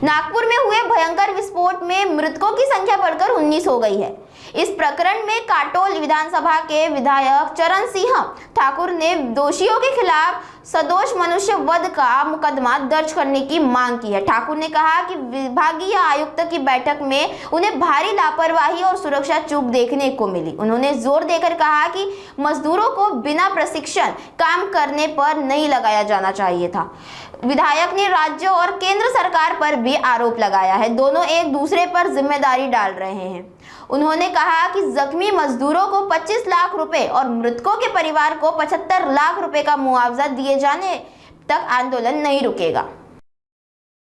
नागपुर में हुए भयंकर विस्फोट में मृतकों की संख्या बढ़कर 19 हो गई है। इस प्रकरण में काटोल विधानसभा के विधायक चरण सिंह ठाकुर ने दोषियों के खिलाफ सदोष मनुष्य वध का मुकदमा दर्ज करने की मांग की है। ठाकुर ने कहा कि विभागीय आयुक्त की बैठक में उन्हें भारी लापरवाही और सुरक्षा चूक देखने को मिली। उन्होंने जोर देकर कहा कि मजदूरों को बिना प्रशिक्षण काम करने पर नहीं लगाया जाना चाहिए था। विधायक ने राज्य और केंद्र सरकार पर भी आरोप लगाया है, दोनों एक दूसरे पर जिम्मेदारी डाल रहे हैं। उन्होंने कहा कि जख्मी मजदूरों को 25 लाख रुपए और मृतकों के परिवार को 75 लाख रुपए का मुआवजा दिए जाने तक आंदोलन नहीं रुकेगा।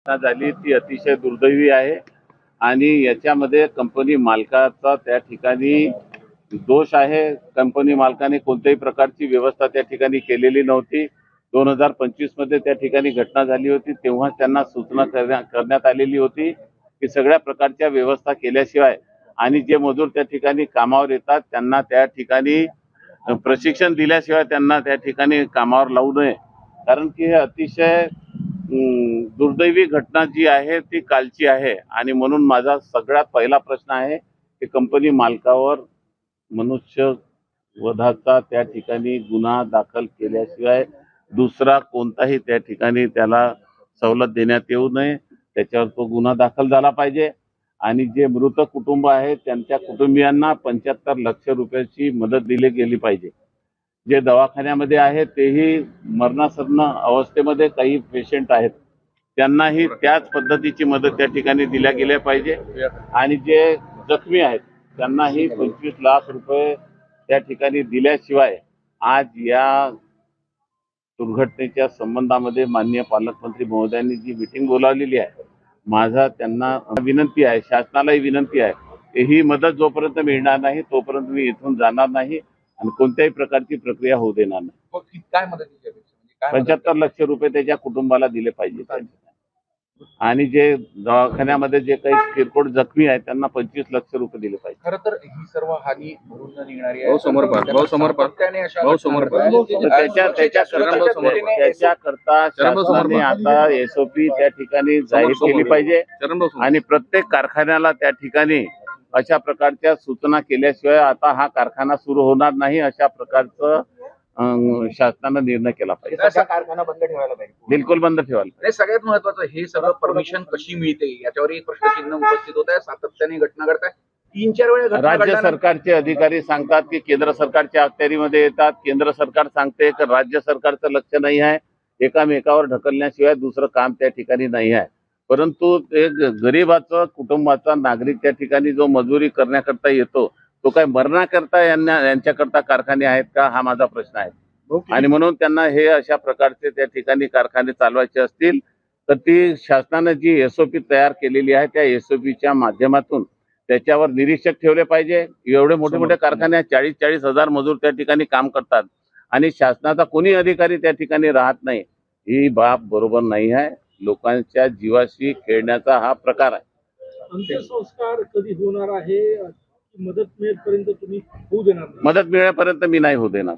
झाली ती अतिशय दुर्दैवी आहे आणि याच्यामध्ये कंपनी मालकाचा त्या ठिकाणी दोष आहे। कंपनी मालकाने कोणत्याही प्रकारची व्यवस्था त्या ठिकाणी केलेली नव्हती। 2025 मध्ये त्या ठिकाणी घटना झाली होती, तेव्हा त्यांना सूचना करण्यात आलेली होती की सगळ्या प्रकारच्या व्यवस्था केल्याशिवाय आणि जे मजूर त्या ठिकाणी कामावर येतात त्यांना त्या ठिकाणी प्रशिक्षण दिल्याशिवाय त्यांना त्या ठिकाणी कामावर लावू नये। कारण की हे अतिशय दुर्दैवी घटना जी आहे ती कालची आहे आणि म्हणून माझा सगळ्यात पहिला प्रश्न आहे की कंपनी मालकावर मनुष्य वधाचा त्या ठिकाणी गुन्हा दाखल केल्याशिवाय दुसरा कोणताही त्या ठिकाणी त्याला सवलत देण्यात येऊ नये। त्याच्यावर तो गुन्हा दाखल झाला पाहिजे आणि जे मृत कुटुंब आहे त्यांच्या कुटुंबियांना 75 लाख रुपयाची मदत दिली गेली पाहिजे। जे दवाखान्यामध्ये आहेत तेही मरणासन्न अवस्थेमध्ये काही पेशंट आहेत, त्यांनाही त्याच पद्धतीची मदत त्या ठिकाणी दिल्या गेल्या पाहिजे आणि जे जखमी आहेत त्यांनाही 25 लाख रुपये त्या ठिकाणी दिल्याशिवाय आज या दुर्घटनेच्या संबंधामध्ये माननीय पालकमंत्री महोदयांनी जी मीटिंग बोलावलेली आहे, माझा त्यांना विनंती आहे, शासनालाही विनंती आहे, ही मदत जोपर्यंत मिळणार नाही तोपर्यंत मी इथून जाणार नाही आणि कोणत्याही प्रकारची प्रक्रिया होऊ देणार नाही। काय मदतीची अपेक्षा, 75 लाख रुपये त्याच्या कुटुंबाला दिले पाहिजे आणि जे दवाखान्यामध्ये जे काही किरकोळ जखमी आहेत त्यांना 25 लाख रुपये दिले पाहिजे। खरं तर ही सर्व हानी भरून निघणारी आहे। त्याच्याकरता शासनाने आता एसओपी त्या ठिकाणी जाहीर केली पाहिजे आणि प्रत्येक कारखान्याला त्या ठिकाणी अशा प्रकारच्या सूचना केल्याशिवाय आता हा कारखाना सुरू होणार नाही, अशा प्रकारचं शासनानं निर्णय केला पाहिजे। कारखाना बंद ठेवायला पाहिजे, बिलकुल बंद ठेवायला पाहिजे। सगळ्यात महत्वाचं हे सगळं परमिशन कशी मिळते याच्यावर एक प्रश्नचिन्ह उपस्थित होत आहे। सातत्याने घटना घडत आहे, 3-4 वेळा राज्य सरकारचे अधिकारी सांगतात की केंद्र सरकारच्या अखत्यारीमध्ये येतात, केंद्र सरकार सांगते की राज्य सरकारचं लक्ष नाही आहे, एकामेकावर ढकलण्याशिवाय दुसरं काम त्या ठिकाणी नाही आहे। परंतु एक गरीबाचा कुटुंबाचा नागरिक त्या ठिकाणी जो मजुरी करण्याकरता येतो तो काय मरणाकरता यांच्याकरता कारखाने आहेत का, हा माझा प्रश्न आहे। आणि म्हणून त्यांना हे अशा प्रकारचे त्या ठिकाणी कारखाने चालवायचे असतील तर ती शासनाने जी एसओपी तयार केलेली आहे त्या एसओपीच्या माध्यमातून त्याच्यावर निरीक्षक ठेवले पाहिजे। एवढे मोठे मोठे कारखाने 40-40 हजार मजूर त्या ठिकाणी काम करतात आणि शासनाचा कोणी अधिकारी त्या ठिकाणी राहत नाही, ही बाब बरोबर नाही आहे। लोकांच्या जीवाशी खेळण्याचा हा प्रकार आहे। अंत्यसंस्कार कधी होणार आहे, मदत मिळेपर्यंत तुम्ही होऊ देणार नाही? मदत मिळेपर्यंत मी नाही होऊ देणार।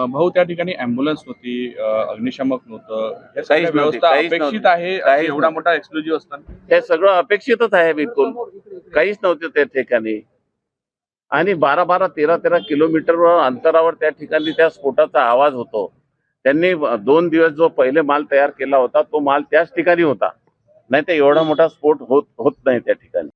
भाऊ त्या ठिकाणी अँब्युलन्स नव्हती, अग्निशामक नव्हतं, काहीच व्यवस्था नव्हती, अपेक्षित आहे। काहीच एवढा मोठा एक्सप्लोजिव्ह असताना हे सगळं अपेक्षितच आहे, बिलकुल काहीच नव्हते त्या ठिकाणी आणि 12-12, 13-13 किलोमीटर अंतरावर त्या ठिकाणी त्या स्फोटाचा आवाज होतो। त्यांनी 2 दिवस जो पहिले माल तयार केला होता तो माल त्याच ठिकाणी होता, नाही तर एवढा मोठा स्फोट होत नाही त्या ठिकाणी।